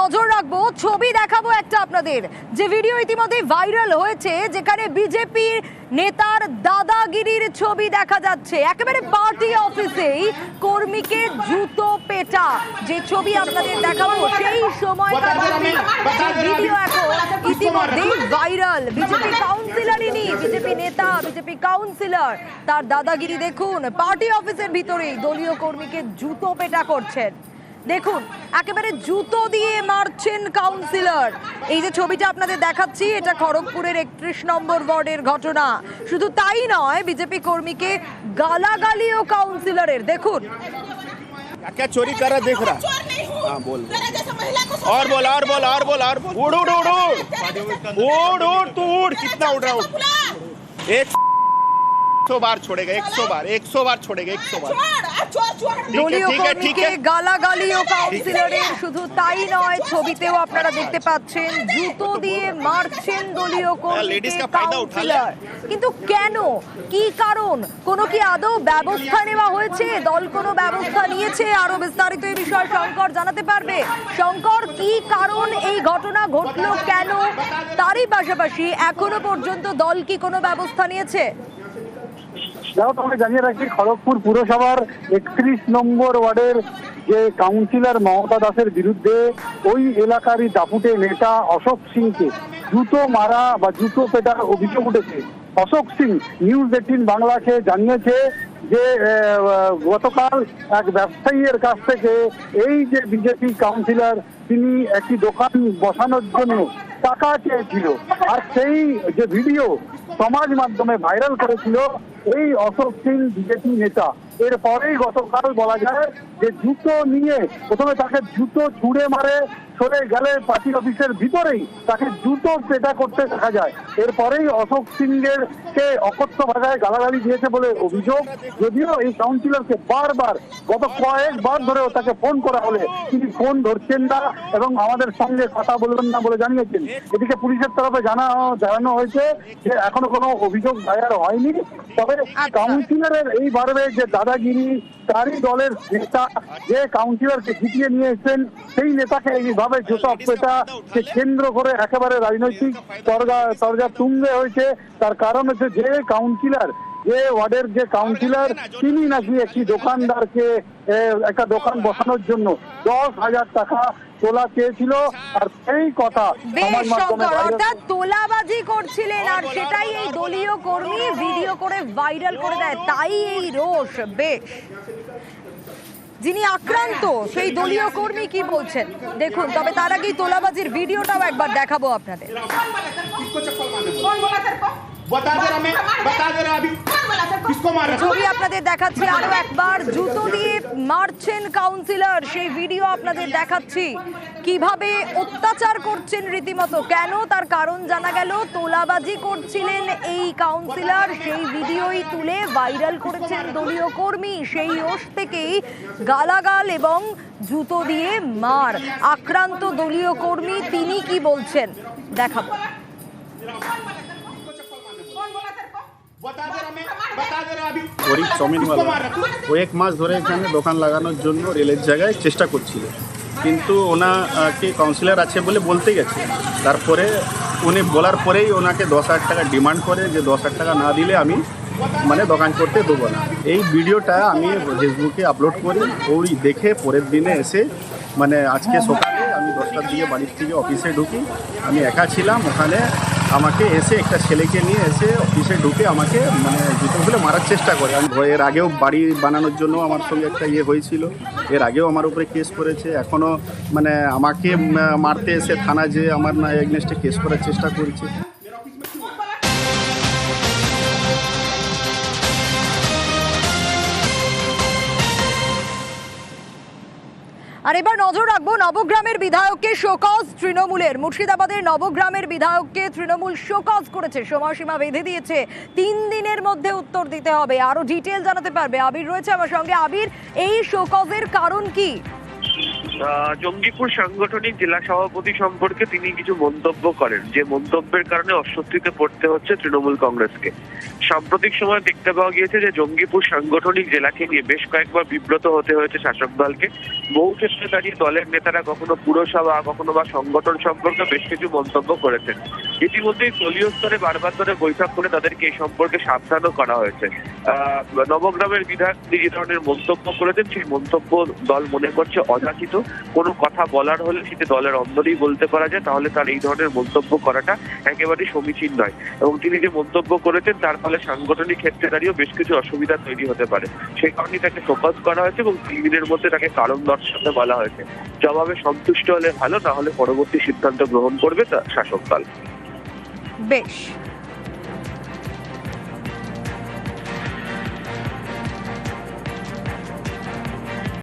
নজর রাখবো, ছবি দেখাবো একটা আপনাদের, যে ভিডিও ইতিমধ্যে ভাইরাল হয়েছে, যেখানে বিজেপির নেতার দাদাগিরির ছবি দেখা যাচ্ছে। একেবারে পার্টি অফিসেই কর্মীকে জুতো পেটা যে ছবি আপনাদের দেখাবো, সেই সময়কার ভিডিও এখন ইতিমধ্যেই ভাইরাল। বিজেপি কাউন্সিলর, ইনি বিজেপি নেতা, বিজেপি কাউন্সিলর, তার দাদাগিরি দেখুন। পার্টি অফিসের ভিতরেই দলীয় কর্মীকে জুতো পেটা করছেন। দেখুন, একেবারে জুতো দিয়ে মারছেন কাউন্সিলর। এই যে ছবিটা আপনাদের দেখাচ্ছি, এটা খড়গপুরের 31 নম্বর ওয়ার্ডের ঘটনা। শুধু তাই নয়, বিজেপি কর্মীকে গালাগালিও কাউন্সিলরের। দেখুন, क्या चोरी कर रहा देख रहा? हाँ बोल। और बोल और बोल और बोल और बोल। उड़ उड़ उड़ उड़ उड़ तू उड़, कितना उड़ रहा? 100 बार छोड़ेगा, 100 बार छोड़ेगा, 100 बार। দলীয় কর্মীকে গালাগালি ও কাউন্সিলরের। শুধু তাই নয়, ছবিতেও আপনারা দেখতে পাচ্ছেন জুতো দিয়ে মারছেন দলীয় কর্মীকে কাউন্সিলর। কিন্তু কেন, কি কারণ, কোনো কি আদৌ ব্যবস্থা নেওয়া হয়েছে? দল কোনো ব্যবস্থা নিয়েছে? আরো বিস্তারিত এই বিষয়ে শঙ্কর জানাতে পারবে। শঙ্কর, কি কারণ এই ঘটনা ঘটলো, কেন? তারই পাশাপাশি এখনো পর্যন্ত দল কি কোনো ব্যবস্থা নিয়েছে? তোমাকে জানিয়ে রাখি, খড়গপুর পুরসভার 31 নম্বর ওয়ার্ডের যে কাউন্সিলর মমতা দাসের বিরুদ্ধে ওই এলাকারই দাপুটে নেতা অশোক সিংকে জুতো মারা বা জুতো পেটার অভিযোগ উঠেছে। অশোক সিং নিউজ 18 বাংলাকে জানিয়েছে যে গতকাল এক ব্যবসায়ীর কাছ থেকে এই যে বিজেপি কাউন্সিলর, তিনি একটি দোকান বসানোর জন্য টাকা চেয়েছিল। আর সেই যে ভিডিও সমাজ মাধ্যমে ভাইরাল করেছিল এই অশোক সিং বিজেপি নেতা, এরপরেই গতকাল বলা যায় যে জুতো নিয়ে প্রথমে তাকে জুতো ছুঁড়ে মারে, সরে গেলে পার্টি অফিসের ভিতরেই তাকে জুতো পেটা করতে দেখা যায়। এরপরেই অশোক সিংয়ের কে অকথ্য ভাষায় গালাগালি দিয়েছে বলে অভিযোগ। যদিও এই কাউন্সিলরকে বারবার গত কয়েকবার ধরেও তাকে ফোন করা হলে তিনি ফোন ধরছেন না এবং আমাদের সঙ্গে কথা বলবেন না বলে জানিয়েছেন। এদিকে পুলিশের তরফে জানানো হয়েছে যে এখনো কোনো অভিযোগ দায়ের হয়নি। তবে কাউন্সিলরের এইভাবে যে দাদাগিরি, তারই দলের নেতা যে কাউন্সিলরকে জিতিয়ে নিয়ে এসেছেন, সেই নেতাকে এইভাবে জুতো পেটাকে কেন্দ্র করে একেবারে রাজনৈতিক তরজা তুঙ্গে হয়েছে। তার কারণ হচ্ছে যে কাউন্সিলর, যে ওয়ার্ডের যে কাউন্সিলর, তিনি নাকি একটি দোকানদারকে একটা দোকান বসানোর জন্য 10,000 টাকা তোলা চেয়েছিল। আর সেই কথা সমাজ মাধ্যমে অর্থাৎ তোলাবাজি করছিলেন, আর সেটাই এই দলীয় কর্মী ভিডিও করে ভাইরাল করে দেয়। তাই এই রোষ। বেশ, যিনি আক্রান্ত সেই দলীয় কর্মী কি বলছেন দেখুন। তবে তার আগেই তোলাবাজির ভিডিওটাও একবার দেখাবো আপনাদের। ছবি আপনাদের দেখাচ্ছি আরো একবার, জুতো দিয়ে মারছেন কাউন্সিলর, সেই ভিডিও আপনাদের দেখাচ্ছি। কিভাবে অত্যাচার করছেন রীতিমতো, কেন তার কারণ জানা গেল। তোলাবাজি করছিলেন এই কাউন্সিলর, সেই ভিডিওই তুলে ভাইরাল করেছেন দলীয় কর্মী। সেই রোষ থেকেই গালাগাল এবং জুতো দিয়ে মার। আক্রান্ত দলীয় কর্মী, তিনি কি বলছেন দেখাবো। গরিব চাউমিনওয়ালা ও 1 মাস ধরে এখানে দোকান লাগানোর জন্য রেলের জায়গায় চেষ্টা করছিল, কিন্তু ওনাকে কাউন্সিলর আছে বলে বলতে গেছে। তারপরে উনি বলার পরেই ওনাকে 10,000 টাকা ডিমান্ড করে, যে 10,000 টাকা না দিলে আমি দোকান করতে দেবো না। এই ভিডিওটা আমি ফেসবুকে আপলোড করি। ওই দেখে পরের দিনে এসে আজকে সকালে আমি 10টার দিকে বাড়ির থেকে অফিসে ঢুকি। আমি একা ছিলাম ওখানে। আমাকে এসে একটা ছেলেকে নিয়ে এসে অফিসে ঢুকে আমাকে জুতোগুলো মারার চেষ্টা করে। আমি এর আগেও বাড়ি বানানোর জন্য আমার সঙ্গে একটা হয়েছিল, এর আগেও আমার উপরে কেস করেছে। এখনও আমাকে মারতে এসে থানা যে আমার এগনেস্টে কেস করার চেষ্টা করছে। আর এবার নজর রাখবো নবগ্রামের বিধায়ককে শোকজ তৃণমূলের। মুর্শিদাবাদের নবগ্রামের বিধায়ককে তৃণমূল শোকজ করেছে, সময়সীমা বেঁধে দিয়েছে। 3 দিনের মধ্যে উত্তর দিতে হবে। আরো ডিটেল জানাতে পারবে আবির রয়েছে আমার সঙ্গে। আবির, এই শোকজের কারণ কি? জঙ্গিপুর সাংগঠনিক জেলা সভাপতি সম্পর্কে তিনি কিছু মন্তব্য করেন, যে মন্তব্যের কারণে অস্বস্তিতে পড়তে হচ্ছে তৃণমূল কংগ্রেসকে। সাম্প্রতিক সময় দেখতে পাওয়া গিয়েছে যে জঙ্গিপুর সাংগঠনিক জেলাকে নিয়ে বেশ কয়েকবার বিব্রত হতে হয়েছে শাসক দলকে। বহু ক্ষেত্রে দাঁড়িয়ে দলের নেতারা কখনো পুরসভা কখনো বা সংগঠন সম্পর্কে বেশ কিছু মন্তব্য করেছেন। ইতিমধ্যেই দলীয় স্তরে বারবার ধরে বৈঠক করে তাদেরকে এই সম্পর্কে সাবধানও করা হয়েছে। নবগ্রামের বিধায়ক যে ধরনের মন্তব্য করেছেন, সেই মন্তব্য দল মনে করছে অযাচিত। কোনো কথা বলার হলে সেটা দলের অন্দরেই বলতে পারা যায়, তাহলে তার এই ধরনের মন্তব্য করাটা একেবারেই সমীচীন নয়। এবং তিনি যে মন্তব্য করেছেন তার ফলে সাংগঠনিক ক্ষেত্রে দাঁড়িয়েও বেশ কিছু অসুবিধা তৈরি হতে পারে। সেই কারণে তাকে ফোকাস করা হয়েছে এবং 3 দিনের মধ্যে তাকে কারণ দর্শাতে বলা হয়েছে। জবাবে সন্তুষ্ট হলে ভালো, না হলে পরবর্তী সিদ্ধান্ত গ্রহণ করবে তা শাসক দল। বেশ।